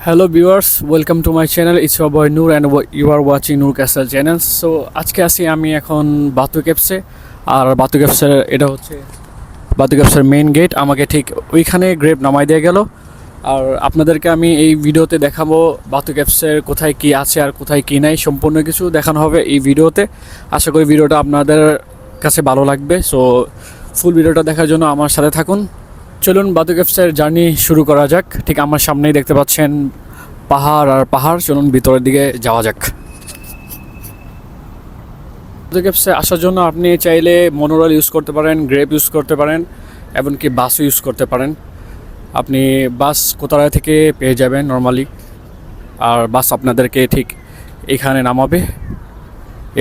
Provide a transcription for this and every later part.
Hello viewers, welcome to my channel. It's your boy Noor and you are watching Noor Castle channel. So আজকে আসি আমি এখন বাতু কেপসে। আর বাতু কেপসের এটা হচ্ছে বাতু কেপসের মেইন গেট। আমাকে ঠিক ওইখানে গ্রেপ নামাই দিয়ে গেল। আর আপনাদেরকে আমি এই ভিডিওতে দেখাবো বাতু কেপসের কোথায় কি আছে আর কোথায় কি নাই, সম্পূর্ণ কিছু দেখানো হবে এই ভিডিওতে। আশা করি ভিডিওটা আপনাদের কাছে ভালো লাগবে। সো ফুল ভিডিওটা দেখার জন্য আমার সাথে থাকুন। চলুন বাতু কেপসের জার্নি শুরু করা যাক। ঠিক আমার সামনেই দেখতে পাচ্ছেন পাহাড় আর পাহাড়। চলুন ভিতরের দিকে যাওয়া যাক। বাতু কেপসে আসার জন্য আপনি চাইলে মনোরেল ইউজ করতে পারেন, গ্রেপ ইউজ করতে পারেন, এমনকি বাসও ইউজ করতে পারেন। আপনি বাস কোতারা থেকে পেয়ে যাবেন নর্মালি, আর বাস আপনাদেরকে ঠিক এখানে নামাবে।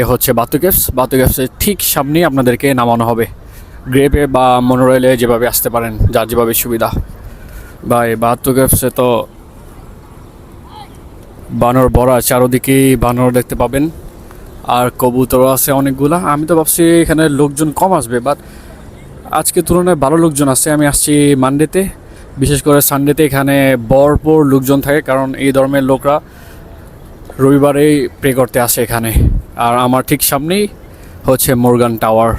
এ হচ্ছে বাতু কেপস। বাতু কেপসের ঠিক সামনেই আপনাদেরকে নামানো হবে। গ্রেপে বা মনোরেলে যেভাবে আসতে পারেন, যার যেভাবে সুবিধা। বা এই বাতু কেপসে তো বানর ভরা, চারোদিকেই বানর দেখতে পাবেন, আর কবুতরও আছে অনেকগুলা। আমি তো ভাবছি এখানে লোকজন কম আসবে, বাট আজকে তুলনায় ভালো লোকজন আছে। আমি আসছি মানডেতে, বিশেষ করে সানডেতে এখানে ভরপুর লোকজন থাকে, কারণ এই ধর্মের লোকরা রবিবারেই প্রে করতে আসে এখানে। আর আমার ঠিক সামনেই হচ্ছে মুরগান টাওয়ার,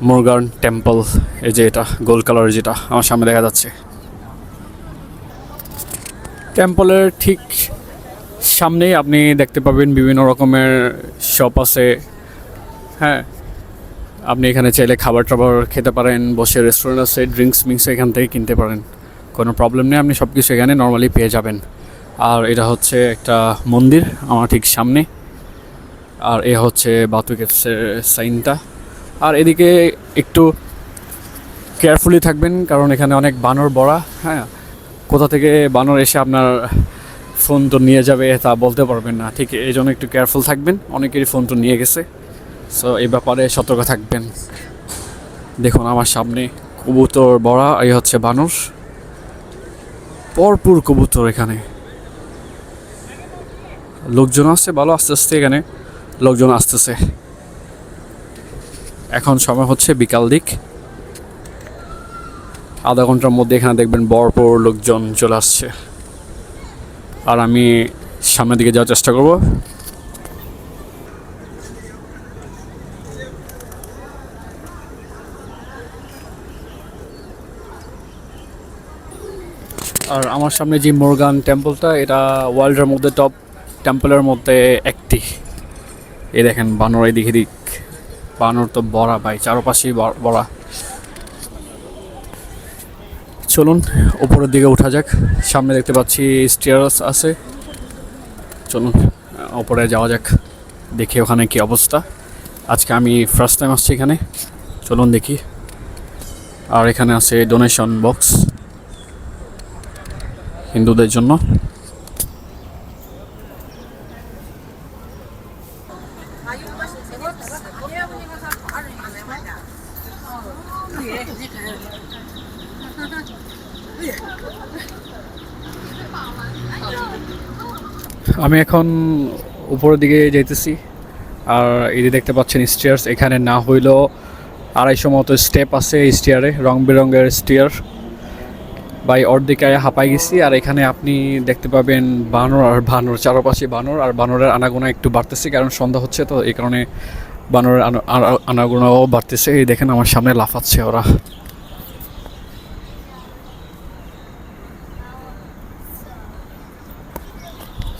মুরগান টেম্পল। এই যে এটা গোল্ড কালার, যেটা আমার সামনে দেখা যাচ্ছে। টেম্পলের ঠিক সামনেই আপনি দেখতে পাবেন বিভিন্ন রকমের শপ আছে। হ্যাঁ, আপনি এখানে চাইলে খাবার টাবার খেতে পারেন, বসে রেস্টুরেন্ট আছে, ড্রিঙ্কস এখান থেকে কিনতে পারেন, কোনো প্রবলেম নেই। আপনি সব কিছু এখানে নর্মালি পেয়ে যাবেন। আর এটা হচ্ছে একটা মন্দির আমার ঠিক সামনে। আর এ হচ্ছে বাতু কেপসের সাইনটা। আর এদিকে একটু কেয়ারফুলি থাকবেন, কারণ এখানে অনেক বানর ভরা। হ্যাঁ, কোথা থেকে বানর এসে আপনার ফোন তো নিয়ে যাবে তা বলতে পারবেন না, ঠিক এই জন্য একটু কেয়ারফুল থাকবেন। অনেকেরই ফোন তো নিয়ে গেছে, সো এই ব্যাপারে সতর্ক থাকবেন। দেখুন আমার সামনে কবুতর ভরা, এই হচ্ছে বানর, ভরপুর কবুতর। এখানে লোকজন আসছে ভালো, আস্তে আস্তে এখানে লোকজন আসতেছে। এখন সময় হচ্ছে বিকাল দিক, আধা ঘন্টার মধ্যে এখানে দেখবেন ভরপুর লোকজন চলে আসছে। আর আমি সামনের দিকে যাওয়ার চেষ্টা করব। আর আমার সামনে যে মুরগান টেম্পলটা, এটা ওয়ার্ল্ডের মধ্যে টপ টেম্পলের মধ্যে একটি। এই দেখেন বানর, এই দিকে দিক বানর তো বড়া ভাই, চারপাশেই বড়া। চলুন উপরের দিকে উঠা যাক। সামনে দেখতে পাচ্ছি স্টেয়ার্স আছে। চলুন উপরে যাওয়া যাক, দেখি ওখানে কি অবস্থা। আজকে আমি ফার্স্ট টাইম আসছি এখানে। চলুন দেখি। আর এখানে আছে ডোনেশন বক্স হিন্দুদের জন্য। আমি এখন উপরের দিকে যাইতেছি। আর এই যে দেখতে পাচ্ছেন স্টেয়ার্স, এখানে না হইলেও 250 মতো স্টেপ আছে এই স্টেয়ারে, রং বেরঙের স্টেয়ার। বাই অর্ধেকে হাঁপাই গেছি। আর এখানে আপনি দেখতে পাবেন বানর আর বানর, চারপাশে বানর। আর বানরের আনাগোনা একটু বাড়তেছে, কারণ সন্ধ্যা হচ্ছে, তো এই কারণে বানরের আনাগোনাও বাড়তেছে। এই দেখেন আমার সামনে লাফাচ্ছে ওরা।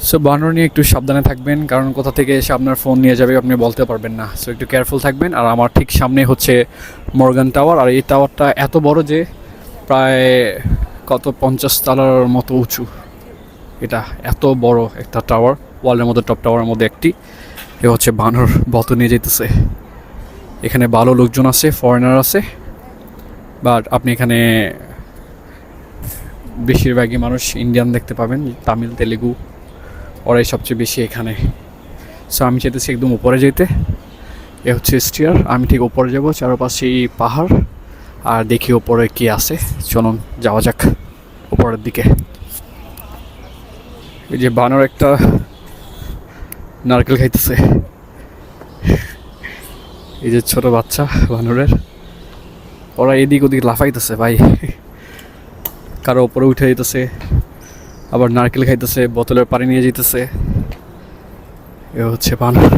সো বানর নিয়ে একটু সাবধানে থাকবেন, কারণ কোথা থেকে এসে আপনার ফোন নিয়ে যাবে আপনি বলতে পারবেন না। সো একটু কেয়ারফুল থাকবেন। আর আমার ঠিক সামনে হচ্ছে মর্গান টাওয়ার। আর এই টাওয়ারটা এত বড় যে প্রায় 50 তলার মতো উঁচু। এটা এত বড় একটা টাওয়ার, ওয়ার্ল্ডের মধ্যে টপ টাওয়ারের মধ্যে একটি। এ হচ্ছে বানর বত নিয়ে যেতেছে। এখানে ভালো লোকজন আছে, ফরেনার আছে, বাট আপনি এখানে বেশিরভাগই মানুষ ইন্ডিয়ান দেখতে পাবেন, তামিল, তেলেগু, ওরাই সবচেয়ে বেশি এখানে। সো আমি চাইতেছি একদম উপরে যেতে। এ হচ্ছে স্টিয়ার, আমি ঠিক উপরে যাব। চারপাশেই পাহাড়, আর দেখি উপরে কি আছে। চলুন যাওয়া যাক উপরের দিকে। এই যে বানর একটা নারকেল খাইতেছে, এই যে ছোট বাচ্চা বানরের, ওরা এদিক ওদিক লাফাইতেছে ভাই। কারো উপরে উঠে যেতেছে, আবার নারকেল খাইতেছে, বোতলের পানি নিয়ে যেতেছে। এ হচ্ছে বানর।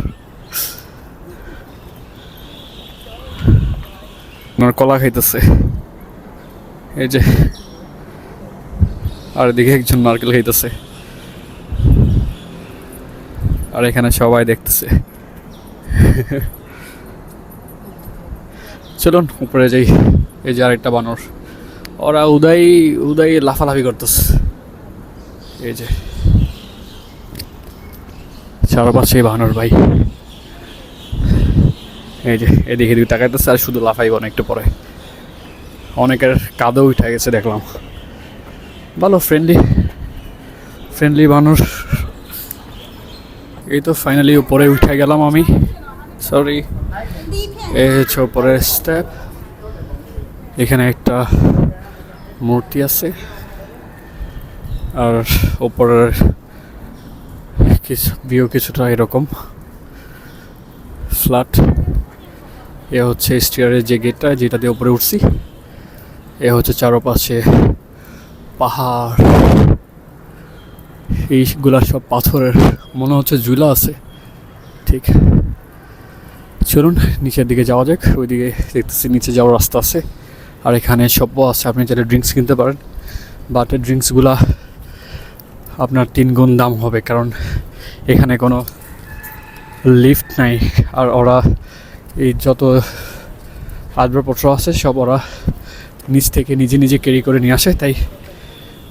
কলা খাইতেছে এই যে, আর এদিকে একজন নারকেল খাইতেছে, আর এখানে সবাই দেখতেছে। চলুন উপরে যাই। এই যে আরেকটা বানর, ওরা উদয় উদয় লাফালাফি করতেছে। এই যে চারপাশে বানর ভাই। এই যে এদিকে এদিকে তাকাইতেছে আর শুধু লাফাইব না একটু পরে। অনেকের কাদও উঠে গেছে দেখলাম। ভালো ফ্রেন্ডলি ফ্রেন্ডলি বানর। এই তো ফাইনালি উপরে উঠে গেলাম আমি। সরি, এই হচ্ছে উপরের স্টেপ। এখানে একটা মূর্তি আছে, আর উপরের কিছু ভিউ কিছুটা এরকম ফ্ল্যাট। এ হচ্ছে স্টিয়ারের যে গেটটা, যেটা দিয়ে উপরে উঠছি। এ হচ্ছে চারপাশে পাহাড়, এইগুলা সব পাথরের, মনে হচ্ছে ঝুলা আছে। ঠিক, চলুন নিচের দিকে যাওয়া যাক। ওইদিকে দেখতেছি নিচে যাওয়ার রাস্তা আছে, আর এখানে সবও আছে। আপনি চাইলে ড্রিঙ্কস কিনতে পারেন, বাট ড্রিঙ্কসগুলা আপনার 3 গুণ দাম হবে, কারণ এখানে কোনো লিফট নাই। আর ওরা এই যত আসবাবপত্র আছে সব ওরা নিচ থেকে নিজে নিজে ক্যারি করে নিয়ে আসে, তাই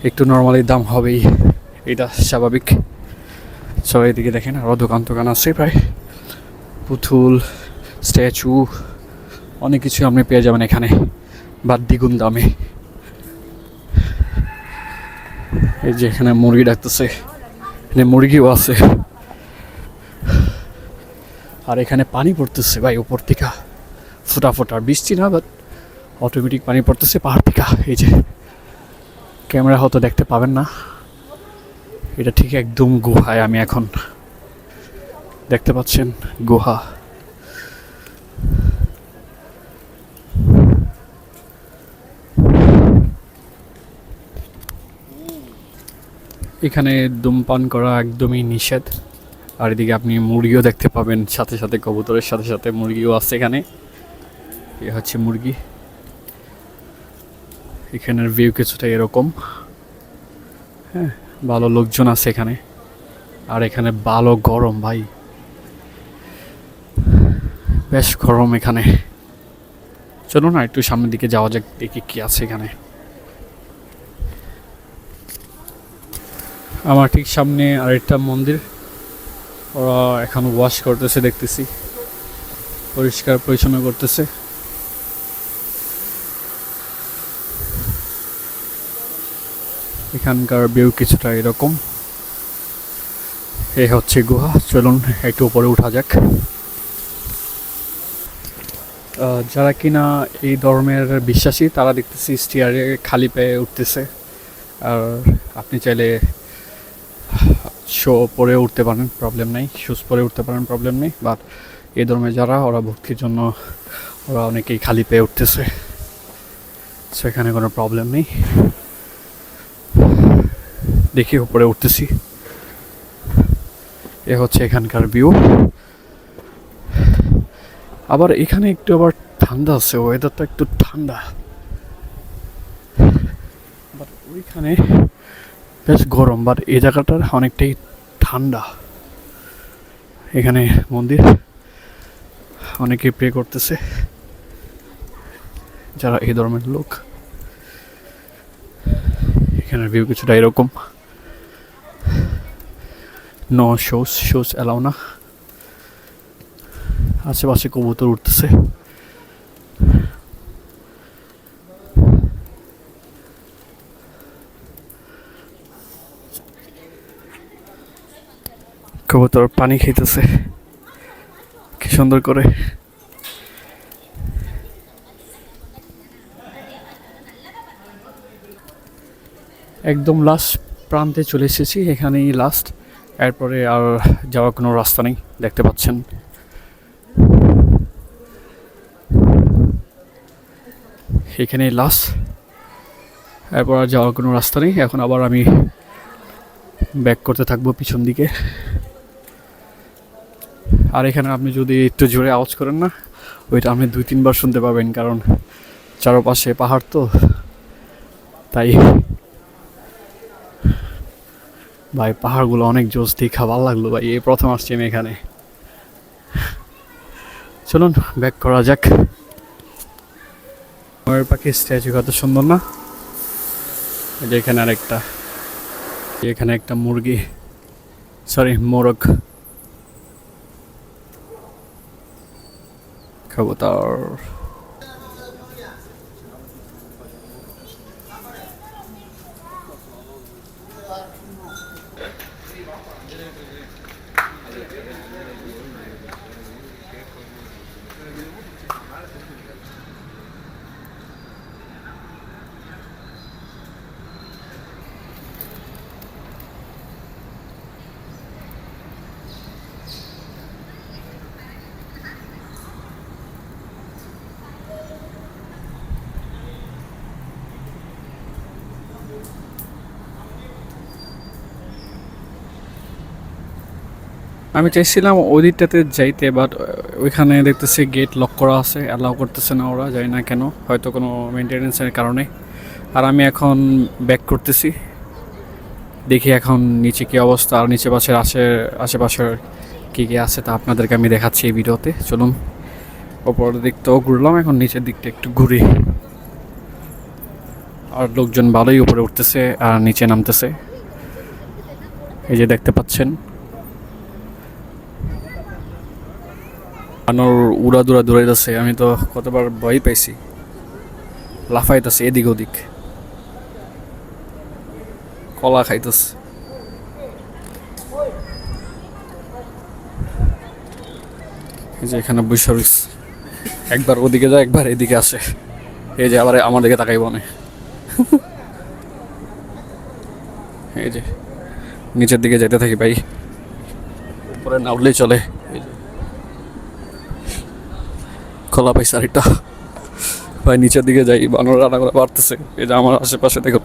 একটু নর্মালি দাম হবেই, এটা স্বাভাবিক। সবাই এদিকে দেখেন, আরও দোকান টোকান আছে প্রায়, পুতুল, স্ট্যাচু, অনেক কিছু আপনি পেয়ে যাবেন এখানে, বা দ্বিগুণ দামে। এই যে এখানে মুরগি ডাকতেছে, এখানে মুরগিও আছে। আর এখানে পানি পড়তেছে ভাই উপর থেকে, ফোটা ফোটা, বৃষ্টি না বাট অটোমেটিক পানি পড়তেছে পাহাড় থেকে। এই যে ক্যামেরা হয়তো দেখতে পাবেন না, এটা ঠিক একদম গুহায় আমি এখন, দেখতে পাচ্ছেন গুহা। এখানে ধূমপান করা একদমই নিষেধ। আর এদিকে আপনি মুরগিও দেখতে পাবেন, সাথে সাথে কবুতরের সাথে সাথে মুরগিও আছে এখানে। এ হচ্ছে মুরগি। এখানের ভিউ কিছুটা এরকম। হ্যাঁ, ভালো লোকজন আছে এখানে, আর এখানে ভালো গরম ভাই, বেশ গরম এখানে। চলো না একটু সামনের দিকে যাওয়া যাক, দেখি কি আছে এখানে। আমার ঠিক সামনে আরেকটা মন্দির, ওরা এখন ওয়াশ করতেছে দেখতেছি, পরিষ্কার পরিচ্ছন্ন করতেছে। এখানকার ভিউ কিছুটা এরকম। এই হচ্ছে গুহা, চলুন একটু উপরে উঠা যাক। যারা কিনা এই ধর্মের বিশ্বাসী তারা দেখতেছি স্টিয়ারে খালি পায়ে উঠতেছে, আর আপনি চাইলে শো পরে উঠতে পারেন, প্রবলেম নেই, শুজ পরে উঠতে পারেন, প্রবলেম নেই। বাট এই ধর্মে যারা, ওরা ভক্তির জন্য ওরা অনেকেই খালি পেয়ে উঠতেছে, সেখানে কোনো প্রবলেম নেই। দেখি উপরে উঠতেছি। এ হচ্ছে এখানকার ভিউ। আবার এখানে একটু আবার ঠান্ডা আছে, ওয়েদারটা একটু ঠান্ডা, বাট ওইখানে বেশ গরম। বাট এই জায়গাটার অনেকটাই ঠান্ডা। এখানে মন্দির, অনেকে প্রে করতেছে যারা এই ধর্মের লোক। এখানের ভিউ কিছুটা এরকম। নো শোজ অ্যালাউ না। আশেপাশে কবুতর উঠতেছে। কবুতর পানি খাইতেছে কি সুন্দর করে। একদম লাস্ট প্রান্তে চলে এসেছি, এখানেই লাস্ট, এরপরে আর যাওয়ার কোনো রাস্তা নেই, দেখতে পাচ্ছেন। এখানেই লাস্ট, এরপর আর যাওয়ার কোনো রাস্তা নেই। এখন আবার আমি ব্যাক করতে থাকবো পিছন দিকে। আর এখানে আপনি যদি একটু জোরে আওয়াজ করেন না, ওইটা আপনি 2-3 বার শুনতে পাবেন, কারণ চারপাশে পাহাড় তো তাই। ভাই পাহাড়গুলো অনেক জোস, দেখা ভালো লাগলো ভাই, এই প্রথম আসছি আমি এখানে। চলুন ব্যাক করা যাক। ময়ূর পাখির স্ট্যাচু কত সুন্দর না? এই যে এখানে আরেকটা, এখানে একটা মুরগি, সরি মোরগ, কবুতর। আমি চাইছিলাম ওই দিকটাতে যাইতে, বাট ওইখানে দেখতেছি গেট লক করা আছে, অ্যালাউ করতেছে না ওরা, জানি না কেন, হয়তো কোনো মেনটেনেন্সের কারণে। আর আমি এখন ব্যাক করতেছি, দেখি এখন নিচে কী অবস্থা, আর নিচে পাশের আশেপাশের কী কী আছে তা আপনাদেরকে আমি দেখাচ্ছি এই ভিডিওতে। চলুন ওপরের দিকটাও ঘুরলাম, এখন নিচের দিকটা একটু ঘুরি। আর লোকজন ভালোই উপরে উঠতেছে আর নিচে নামতেছে, এই যে দেখতে পাচ্ছেন। বানর উড়াদুরা দৌড়াইতেছে, আমি তো কতবার ভয় পাইছি, লাফাইতেছে এদিক ওদিক, কলা খাইতেছে। এই যে এখানে বৈশাখ একবার ওদিকে যায় একবার এদিকে আসে, এই যে আবার আমার দিকে তাকাই বনে। এই যে নিচের দিকে যেতে থাকি ভাই, উপরে না উঠলেই চলে। খোলা পাইছে আরেকটা ভাই, নিচের দিকে যাই, বানর রান্না করে বাড়তেছে। এই যে আমার আশেপাশে দেখুন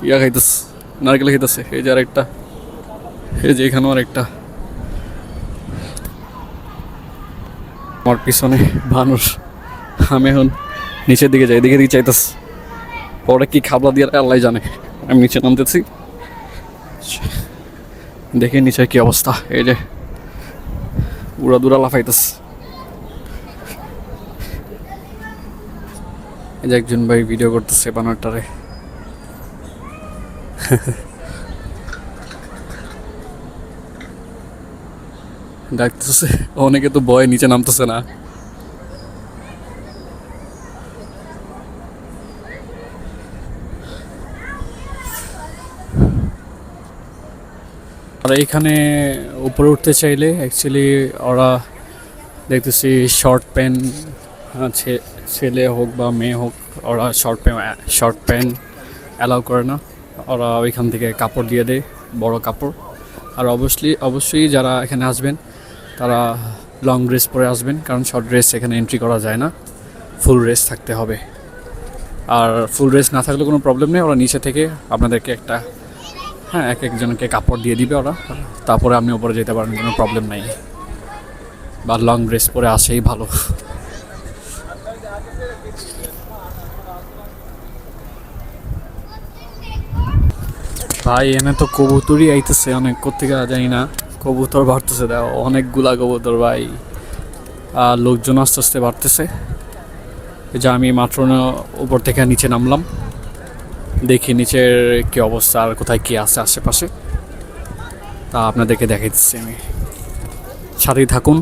ইয়া খাইতেছে, নারকেল খাইতেছে। এই যে আরেকটা, এই যে এখানেও আরেকটা, আমার পিছনে বানর। আমি এখন নিচের দিকে যাই, দিকে চাইতেছে, পরে কি খাবলা দিয়ে আল্লাহ জানে। আমি নিচে নামতেছি, দেখি নিচে কি অবস্থা। এই যে উড়া দুরা লাফাইতেছে। এই যে একজন ভাই ভিডিও করতেছে বানরটারে। ডাকতেছে, অনেকে তো ভয়ে নিচে নামতেছে না। আর এইখানে উপরে উঠতে চাইলে অ্যাকচুয়ালি ওরা দেখতেছি শর্ট প্যান্ট, ছেলে হোক বা মেয়ে হোক, ওরা শর্ট প্যান্ট অ্যালাউ করে না। ওরা ওইখান থেকে কাপড় দিয়ে দেয়, বড় কাপড়। আর অবশ্যই যারা এখানে আসবেন তারা লং ড্রেস পরে আসবেন, কারণ শর্ট ড্রেস এখানে এন্ট্রি করা যায় না, ফুল ড্রেস থাকতে হবে। আর ফুল ড্রেস না থাকলে কোনো প্রবলেম নেই, ওরা নিচে থেকে আপনাদেরকে একটা এক একজনকে কাপড় দিয়ে দিবে ওরা, তারপরে আপনি উপরে যেতে পারেন, কোনো প্রবলেম নাই। বা লং ড্রেস পরে আসেই ভালো। ভাই এনে তো কবুতরই আইতেছে অনেক, কোথেকে জানি না, কবুতর বাড়তেছে, দেখো অনেকগুলা কবুতর ভাই। আর লোকজন আস্তে আস্তে বাড়তেছে। যে আমি মাত্র উপর থেকে নিচে নামলাম, দেখি নিচের কি অবস্থা আর কোথায় কি আছে আশেপাশে, তা আপনাদেরকে দেখাই দিচ্ছি আমি, সাথেই থাকুন।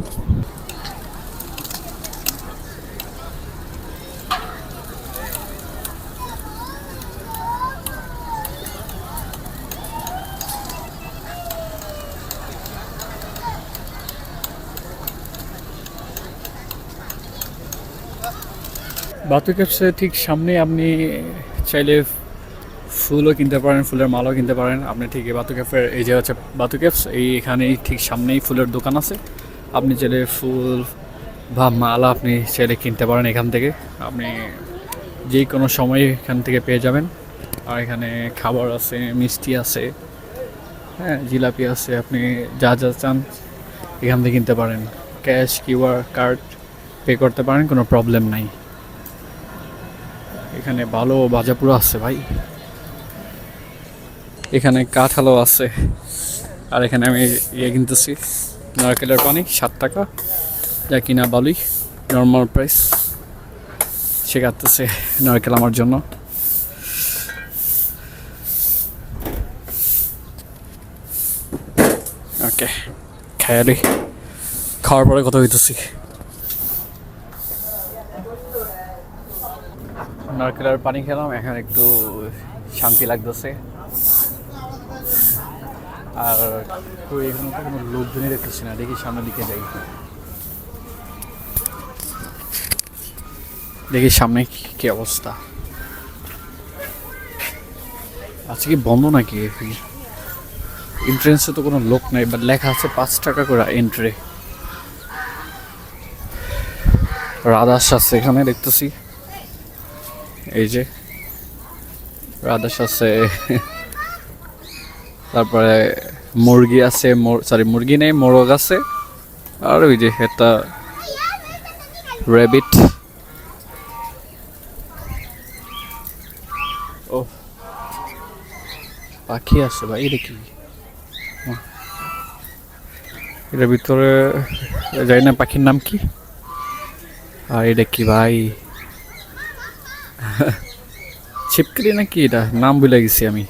বাতু ক্যাপসের ঠিক সামনে আপনি চাইলে ফুলও কিনতে পারেন, ফুলের মালাও কিনতে পারেন। আপনি ঠিক বাতু ক্যাফের এই যে হচ্ছে বাতু ক্যাপস, এইখানেই ঠিক সামনেই ফুলের দোকান আছে। আপনি চাইলে ফুল বা মালা আপনি চাইলে কিনতে পারেন এখান থেকে, আপনি যে কোনো সময় এখান থেকে পেয়ে যাবেন। আর এখানে খাবার আছে, মিষ্টি আছে, হ্যাঁ জিলাপি আছে, আপনি যা যা চান এখান থেকে কিনতে পারেন। ক্যাশ কিউআর কার্ড পে করতে পারেন, কোনো প্রবলেম নাই। এখানে ভালো ভাজাপুরো আছে ভাই, এখানে কাঁঠালও আছে। আর এখানে আমি কিনতেছি নারকেলের পানি 7 টাকা, যা কিনা বলি নর্মাল প্রাইস। সে কাটতেছে নারকেল আমার জন্য। ওকে খায়ালি, খাওয়ার পরে কথা হইতেছি। নারকেলের পানি খেলাম, এখন একটু শান্তি লাগতেছে। আর এখানে তো কোনো লোকজনই দেখতেছি না, দেখি সামনের দিকে যাই, দেখি সামনে কি অবস্থা। আজকে কি বন্ধ নাকি? এন্ট্রেন্সে তো কোনো লোক নাই, বাট লেখা আছে 5 টাকা করে এন্ট্রি। রাধাস আছে এখানে দেখতেছি, এই যে রাধাস আছে। তারপরে মুরগি আছে, মুরগি নেই, মোরগ আছে। আর ওই যে একটা র্যাবিট। ও পাখি আছে ভাই, দেখি এটার ভিতরে জানি না পাখির নাম কি। আর এটা কি ভাই, ছিপকলি নাকি, এটা নাম ভুলে গেছি আমি।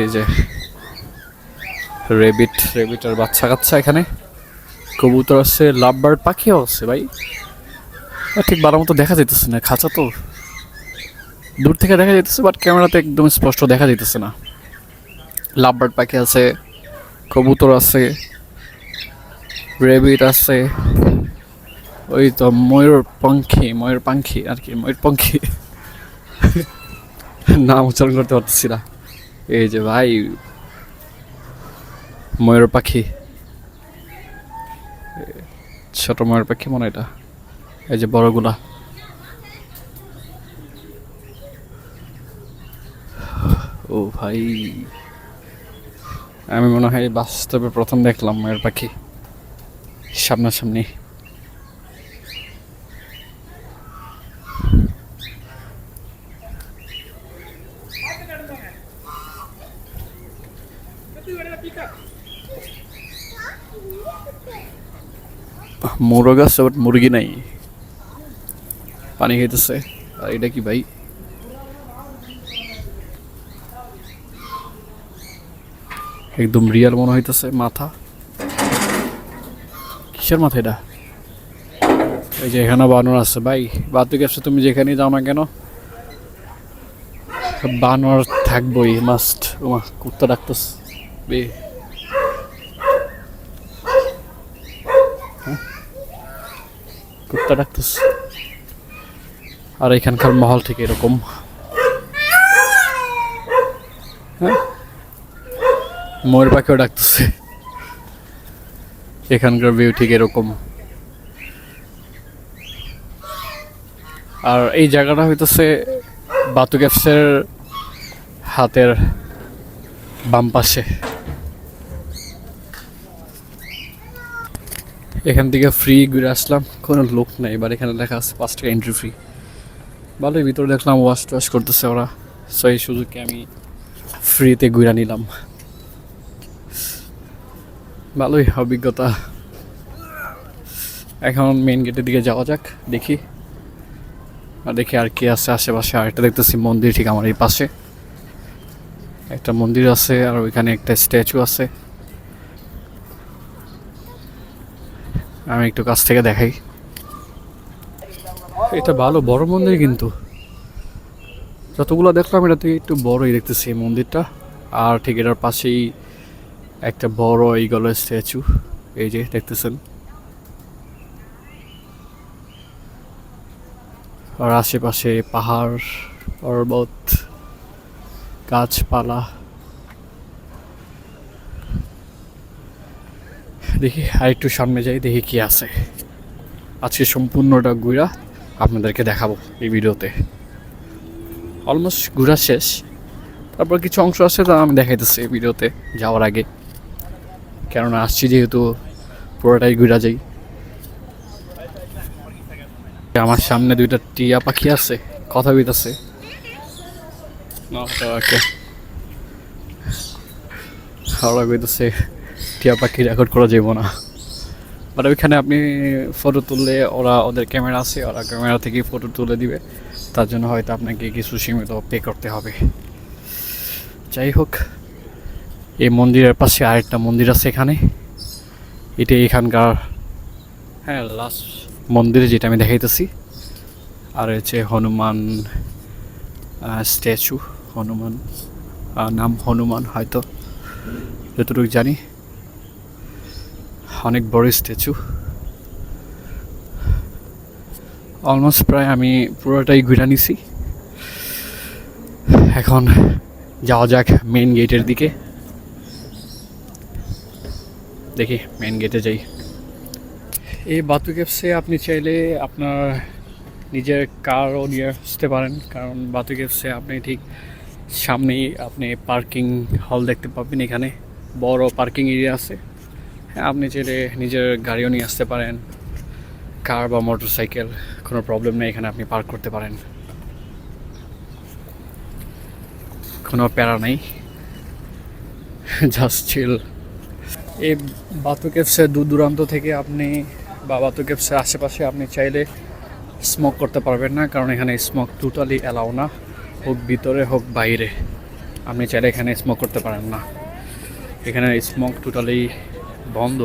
এই যে রেবিটার বাচ্চা কাচ্চা, এখানে কবুতর আছে, লাভবার্ড পাখিও আছে ভাই। ঠিক ভালো মতো দেখা যাইতেছে না, খাঁচা তো দূর থেকে দেখা যাইতেছে, বাট ক্যামেরাতে একদম স্পষ্ট দেখা যাইতেছে না। লাভবার্ড পাখি আছে, কবুতর আছে, রেবিট আছে, ওই তো ময়ূরপাঙ্খি আর কি, ময়ূরপঙ্খী নাম উচ্চারণ করতে পারতেছি না। এই যে ভাই ময়ূর পাখি, ছোট ময়ূর পাখি মনে এটা, এই যে বড়গুলা। ও ভাই, আমি মনে হয় বাস্তবে প্রথম দেখলাম ময়ূর পাখি সামনাসামনি। মোরগ আছে, বাট মুরগি নাই, পানি খাইতেছে। আর এটা কি ভাই, একদম রিয়াল মনে হইতেছে। মাথা, কিসের মাথা এটা? এই যে এখানে বানর আছে ভাই, বাতুক আছে, তুমি যেখানে যাও না কেন বানর থাকবোই মাস্ট। ওমা কুত্তা ডাকতেস বে, কুত্তা ডাকতেস। আর এখানকার মহল ঠিক এরকম, হ্যাঁ ময়ূর পাখিও ডাকতেছে। এখানকার ভিউ ঠিক এরকম। আর এই জায়গাটা হইতেছে বাতু ক্যাপসের হাতের বাম পাশে। এখান থেকে ফ্রি ঘুরে আসলাম, কোনো লোক নেই। এবার এখানে লেখা আছে 5 টাকা এন্ট্রি ফ্রি। ভালোই, ভিতরে দেখলাম ওয়াশ টোয়াশ করতেছে ওরা, সো এই সুযোগে আমি ফ্রিতে ঘুরে নিলাম। ভালোই অভিজ্ঞতা। এখন মেইন গেটের দিকে যাওয়া যাক, দেখি আর কি আছে আশেপাশে। আর একটা দেখতেছি মন্দির ঠিক আমার এই পাশে একটা মন্দির আছে, আর ওইখানে একটা স্ট্যাচু আছে। আমি একটু কাছ থেকে দেখাই, এটা ভালো বড় মন্দির, কিন্তু যতগুলো দেখলাম এটা থেকে একটু বড়ই দেখতেছি এই মন্দিরটা। আর ঠিক এটার পাশেই একটা বড় এইগুলো স্ট্যাচু, এই যে দেখতেছেন। আর আশেপাশে পাহাড়, পর্বত, গাছপালা। দেখি আর একটু সামনে যাই, দেখি কি আছে। আজকে সম্পূর্ণটা ঘুরা আপনাদেরকে দেখাবো এই ভিডিওতে। অলমোস্ট ঘোরা শেষ, তারপর কিছু অংশ আছে তা আমি দেখাইতেছি এই ভিডিওতে যাওয়ার আগে, কেননা আসছি যেহেতু পুরোটাই ঘুরা যাই। আমার সামনে দুইটা টিয়া পাখি আছে, কথা বলতেছে। ওরা কইতেছে টিয়া পাখি রেকর্ড করা যাবো না, বাট ওইখানে আপনি ফটো তুললে ওরা, ওদের ক্যামেরা আছে, ওরা ক্যামেরা থেকেই ফটো তুলে দিবে। তার জন্য হয়তো আপনাকে কিছু সীমিত পে করতে হবে। যাই হোক, এই মন্দিরের পাশে আরেকটা মন্দির আছে এখানে, এটা এখানকার লাস্ট মন্দির যেটা আমি দেখাইতেছি। আর হচ্ছে হনুমান স্ট্যাচু, হনুমান নাম হনুমান হয়তো, যতটুকু জানি। অনেক বড় স্ট্যাচু। অলমোস্ট প্রায় আমি পুরোটাই ঘুরে নিছি। এখন যাওয়া যাক মেইন গেটের দিকে। দেখি মেইন গেটে যাই। এই বাতু কেভসে আপনি চাইলে আপনার নিজের কারও নিয়ে আসতে পারেন, কারণ বাতু কেভসে আপনি ঠিক সামনেই আপনি পার্কিং হল দেখতে পাবেন। এখানে বড় পার্কিং এরিয়া আছে। হ্যাঁ, আপনি চাইলে নিজের গাড়িও নিয়ে আসতে পারেন, কার বা মোটর সাইকেল, কোনো প্রবলেম নেই, এখানে আপনি পার্ক করতে পারেন, কোনো প্যারা নেই, জাস্ট চিল। এই বাতু কেভসের দূর দূরান্ত থেকে আপনি বা বাতু কেভসের আশেপাশে আপনি চাইলে স্মোক করতে পারবেন না, কারণ এখানে স্মোক টোটালি অ্যালাউ না, হোক ভিতরে হোক বাইরে। আপনি চাইলে এখানে স্মোক করতে পারেন না, এখানে স্মোক টোটালি বন্ধ।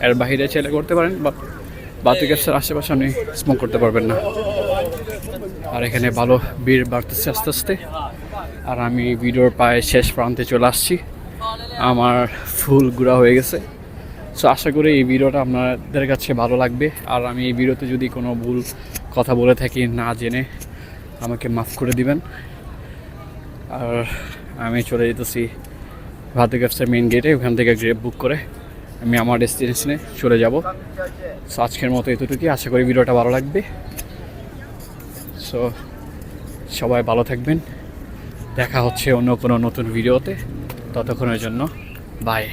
এর বাইরে চাইলে করতে পারেন, বা বাতু কেভসের আশেপাশে আপনি স্মোক করতে পারবেন না। আর এখানে ভালো ভিড় বাড়তেছে আস্তে আস্তে। আর আমি ভিডিওর প্রায় শেষ প্রান্তে চলে আসছি, আমার ফুল ঘোরা হয়ে গেছে। সো আশা করি এই ভিডিওটা আপনাদের কাছে ভালো লাগবে। আর আমি এই ভিডিওতে যদি কোনো ভুল কথা বলে থাকি না জেনে, আমাকে মাফ করে দিবেন। আর আমি চলে যেতেছি বাতু কেভসের মেইন গেটে, ওখান থেকে গ্রেপ বুক করে আমি আমার ডেস্টিনেশনে চলে যাব। সো আজকের মতো এতটুকুই, আশা করি ভিডিওটা ভালো লাগবে। সো সবাই ভালো থাকবেন, দেখা হচ্ছে অন্য কোনো নতুন ভিডিওতে। ততক্ষণের জন্য বাই।